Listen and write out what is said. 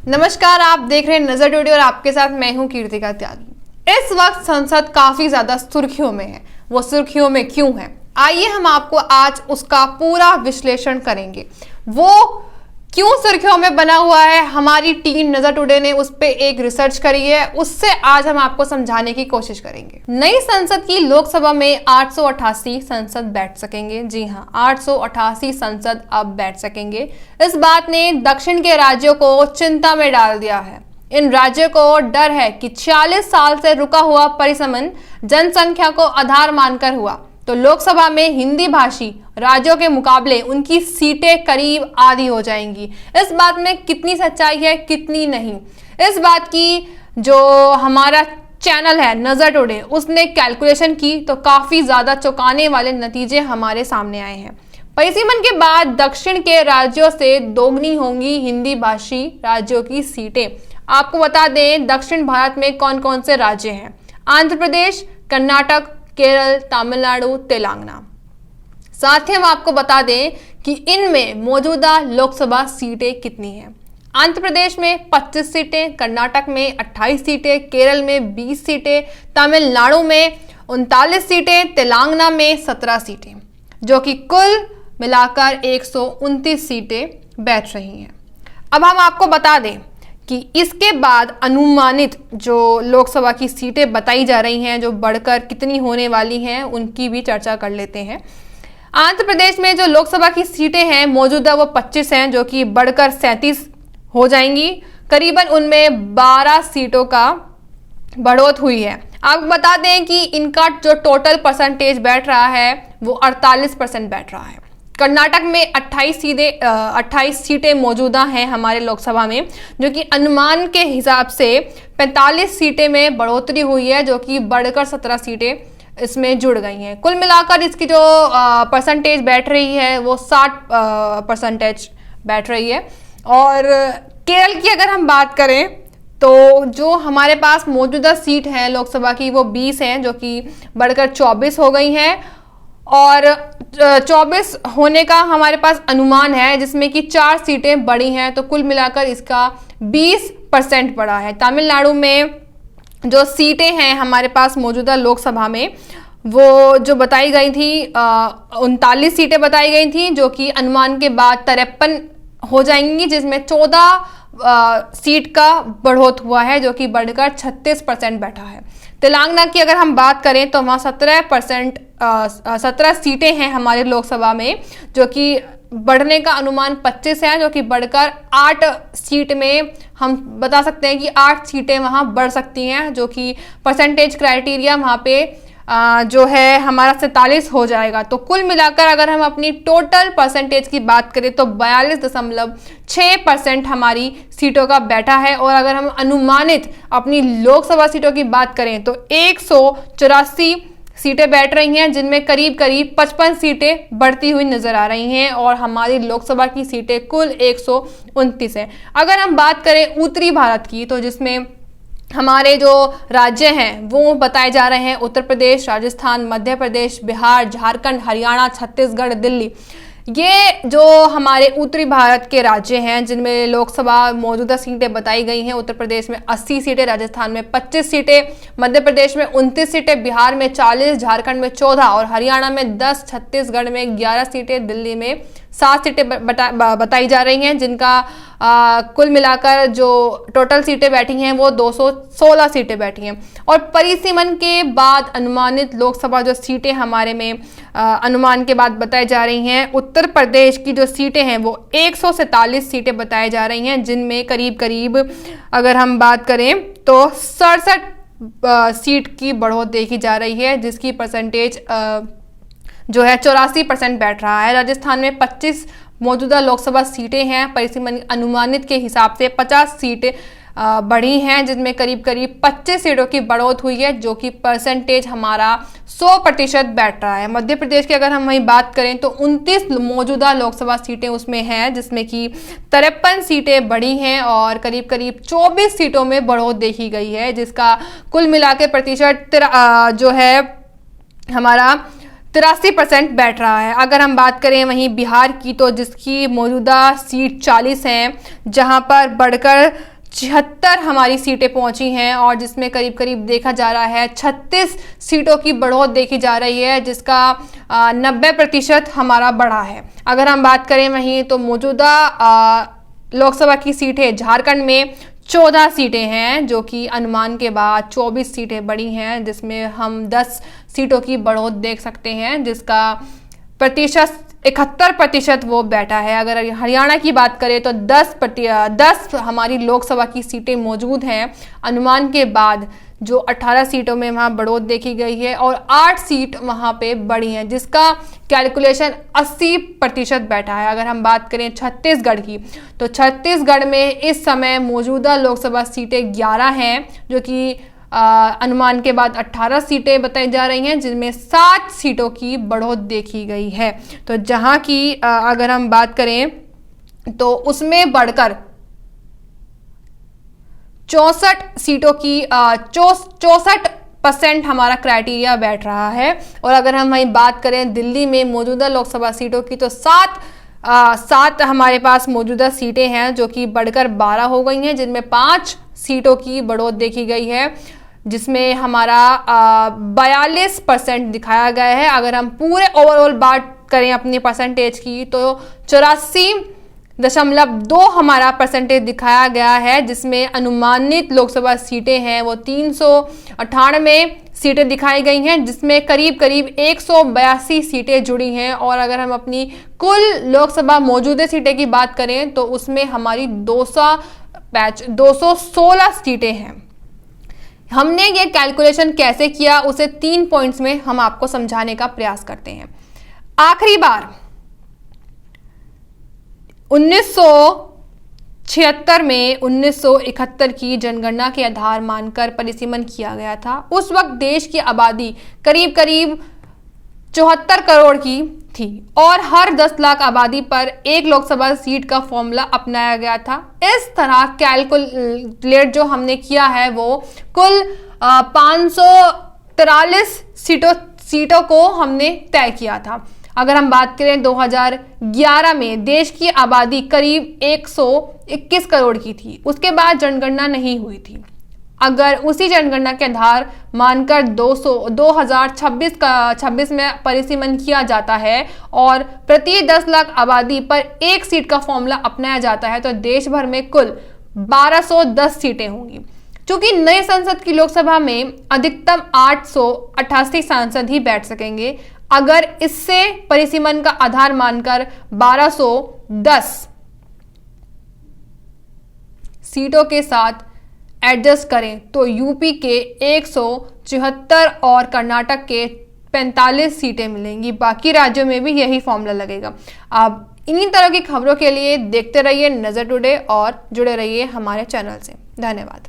नमस्कार, आप देख रहे हैं नजर टुडे और आपके साथ मैं हूं कीर्तिका त्यागी। इस वक्त संसद काफी ज्यादा सुर्खियों में है। वो सुर्खियों में क्यों है, आइए हम आपको आज उसका पूरा विश्लेषण करेंगे। वो क्यों सुर्खियों में बना हुआ है, हमारी टीम नजर टुडे ने उस पे एक रिसर्च करी है, उससे आज हम आपको समझाने की कोशिश करेंगे। नई संसद की लोकसभा में 888 सांसद बैठ सकेंगे। जी हाँ, 888 सांसद अब बैठ सकेंगे। इस बात ने दक्षिण के राज्यों को चिंता में डाल दिया है। इन राज्यों को डर है कि 40 साल से रुका हुआ परिसमन जनसंख्या को आधार मानकर हुआ तो लोकसभा में हिंदी भाषी राज्यों के मुकाबले उनकी सीटें करीब आधी हो जाएंगी। इस बात में कितनी सच्चाई है, कितनी नहीं, इस बात की जो हमारा चैनल है नजर टुडे उसने कैलकुलेशन की तो काफी ज्यादा चौंकाने वाले नतीजे हमारे सामने आए हैं। परिसीमन के बाद दक्षिण के राज्यों से दोगुनी होंगी हिंदी भाषी राज्यों की सीटें। आपको बता दें, दक्षिण भारत में कौन कौन से राज्य हैं? आंध्र प्रदेश, कर्नाटक, केरल, तमिलनाडु, तेलंगाना। साथ ही हम आपको बता दें कि इनमें मौजूदा लोकसभा सीटें कितनी हैं। आंध्र प्रदेश में 25 सीटें, कर्नाटक में 28 सीटें, केरल में 20 सीटें, तमिलनाडु में 39 सीटें, तेलंगाना में 17 सीटें, जो कि कुल मिलाकर 129 सीटें बैठ रही हैं। अब हम आपको बता दें कि इसके बाद अनुमानित जो लोकसभा की सीटें बताई जा रही हैं, जो बढ़कर कितनी होने वाली हैं, उनकी भी चर्चा कर लेते हैं। आंध्र प्रदेश में जो लोकसभा की सीटें हैं मौजूदा वो 25 हैं, जो कि बढ़कर 37 हो जाएंगी। करीबन उनमें 12 सीटों का बढ़ोत हुई है। आपको बता दें कि इनका जो टोटल परसेंटेज बैठ रहा है वो 48% बैठ रहा है। कर्नाटक में 28 सीटें मौजूदा हैं हमारे लोकसभा में, जो कि अनुमान के हिसाब से 45 सीटें में बढ़ोतरी हुई है, जो कि बढ़कर 17 सीटें इसमें जुड़ गई हैं। कुल मिलाकर इसकी जो परसेंटेज बैठ रही है वो 60% बैठ रही है। और केरल की अगर हम बात करें तो जो हमारे पास मौजूदा सीट है लोकसभा की वो 20 हैं, जो कि बढ़कर 24 हो गई हैं। और 24 होने का हमारे पास अनुमान है, जिसमें कि 4 सीटें बढ़ी हैं, तो कुल मिलाकर इसका 20% बढ़ा है। तमिलनाडु में जो सीटें हैं हमारे पास मौजूदा लोकसभा में वो जो बताई गई थी 39 सीटें बताई गई थी, जो कि अनुमान के बाद 53 हो जाएंगी, जिसमें 14 सीट का बढ़ोत हुआ है, जो कि बढ़कर 36% बैठा है। तेलंगाना की अगर हम बात करें तो वहाँ 17 सीटें हैं हमारे लोकसभा में, जो कि बढ़ने का अनुमान 25 है, जो कि बढ़कर 8 सीट में हम बता सकते हैं कि 8 सीटें वहाँ बढ़ सकती हैं, जो कि परसेंटेज क्राइटेरिया वहाँ पे जो है हमारा 47 हो जाएगा। तो कुल मिलाकर अगर हम अपनी टोटल परसेंटेज की बात करें तो 42.6% हमारी सीटों का बैठा है। और अगर हम अनुमानित अपनी लोकसभा सीटों की बात करें तो 184 सीटें बैठ रही हैं, जिनमें करीब 55 सीटें बढ़ती हुई नजर आ रही हैं। और हमारी लोकसभा की सीटें कुल 129 हैं। अगर हम बात करें उत्तरी भारत की, तो जिसमें हमारे जो राज्य हैं वो बताए जा रहे हैं उत्तर प्रदेश, राजस्थान, मध्य प्रदेश, बिहार, झारखंड, हरियाणा, छत्तीसगढ़, दिल्ली। ये जो हमारे उत्तरी भारत के राज्य हैं जिनमें लोकसभा मौजूदा सीटें बताई गई हैं, उत्तर प्रदेश में 80 सीटें, राजस्थान में 25 सीटें, मध्य प्रदेश में 29 सीटें, बिहार में 40, झारखंड में 14 और हरियाणा में 10, छत्तीसगढ़ में 11 सीटें, दिल्ली में 7 सीटें बताई जा रही हैं, जिनका कुल मिलाकर जो टोटल सीटें बैठी हैं वो 216 सीटें बैठी हैं। और परिसीमन के बाद अनुमानित लोकसभा जो सीटें हमारे में अनुमान के बाद बताई जा रही हैं, उत्तर प्रदेश की जो सीटें हैं वो 147 सीटें बताई जा रही हैं, जिनमें करीब अगर हम बात करें तो 67 सीट की बढ़ोत देखी जा रही है, जिसकी परसेंटेज जो है 84% बैठ रहा है। राजस्थान में 25 मौजूदा लोकसभा सीटें हैं, परिसीमन अनुमानित के हिसाब से 50 सीटें बढ़ी हैं, जिनमें करीब 25 सीटों की बढ़ोत हुई है, जो कि परसेंटेज हमारा 100% बैठ रहा है। मध्य प्रदेश की अगर हम वहीं बात करें तो 29 मौजूदा लोकसभा सीटें उसमें हैं, जिसमें कि 53 सीटें बढ़ी हैं और करीब 24 सीटों में बढ़ोत देखी गई है, जिसका कुल मिला के प्रतिशत जो है हमारा 83% बैठ रहा है। अगर हम बात करें वहीं बिहार की, तो जिसकी मौजूदा सीट 40 हैं, जहां पर बढ़कर 76 हमारी सीटें पहुंची हैं और जिसमें करीब करीब देखा जा रहा है 36 सीटों की बढ़ोत देखी जा रही है, जिसका 90% हमारा बढ़ा है। अगर हम बात करें वहीं तो मौजूदा लोकसभा की सीटें झारखंड में 14 सीटें हैं, जो कि अनुमान के बाद 24 सीटें बढ़ी हैं, जिसमें हम 10 सीटों की बढ़ोत देख सकते हैं, जिसका प्रतिशत 71% वो बैठा है। अगर हरियाणा की बात करें तो 10 हमारी लोकसभा की सीटें मौजूद हैं अनुमान के बाद, जो 18 सीटों में वहाँ बढ़ोत देखी गई है और 8 सीट वहाँ पे बढ़ी हैं, जिसका कैलकुलेशन 80% बैठा है। अगर हम बात करें छत्तीसगढ़ की तो छत्तीसगढ़ में इस समय मौजूदा लोकसभा सीटें 11 हैं, जो कि अनुमान के बाद 18 सीटें बताई जा रही हैं, जिनमें 7 सीटों की बढ़ोत देखी गई है। तो जहां की अगर हम बात करें तो उसमें बढ़कर 64 सीटों की 64% हमारा क्राइटेरिया बैठ रहा है। और अगर हम वहीं बात करें दिल्ली में मौजूदा लोकसभा सीटों की तो 7 हमारे पास मौजूदा सीटें हैं, जो कि बढ़कर 12 हो गई हैं, जिनमें 5 सीटों की बढ़ोत देखी गई है, जिसमें हमारा 42% दिखाया गया है। अगर हम पूरे ओवरऑल बात करें अपनी परसेंटेज की तो 84.2 हमारा परसेंटेज दिखाया गया है, जिसमें अनुमानित लोकसभा सीटें हैं वो 398 सीटें दिखाई गई हैं, जिसमें करीब करीब 182 सीटें जुड़ी हैं। और अगर हम अपनी कुल लोकसभा मौजूदा सीटें की बात करें तो उसमें हमारी 216 सीटें हैं। हमने ये कैलकुलेशन कैसे किया उसे 3 पॉइंट्स में हम आपको समझाने का प्रयास करते हैं। आखिरी बार 1976 में 1971 की जनगणना के आधार मानकर परिसीमन किया गया था। उस वक्त देश की आबादी करीब करीब 74 करोड़ की थी और हर 10 लाख आबादी पर एक लोकसभा सीट का फॉर्मूला अपनाया गया था। इस तरह कैलकुलेट जो हमने किया है वो कुल 543 सीटों को हमने तय किया था। अगर हम बात करें 2011 में देश की आबादी करीब 121 करोड़ की थी। उसके बाद जनगणना नहीं हुई थी। अगर उसी जनगणना के आधार मानकर 2026 में परिसीमन किया जाता है और प्रति 10 लाख आबादी पर एक सीट का फॉर्मूला अपनाया जाता है तो देश भर में कुल 1210 सीटें होंगी। चूंकि नए संसद की लोकसभा में अधिकतम 888 सांसद ही बैठ सकेंगे, अगर इससे परिसीमन का आधार मानकर 1210 सीटों के साथ एडजस्ट करें तो यूपी के 174 और कर्नाटक के 45 सीटें मिलेंगी। बाकी राज्यों में भी यही फॉर्मूला लगेगा। आप इन्हीं तरह की खबरों के लिए देखते रहिए नजर टुडे और जुड़े रहिए हमारे चैनल से। धन्यवाद।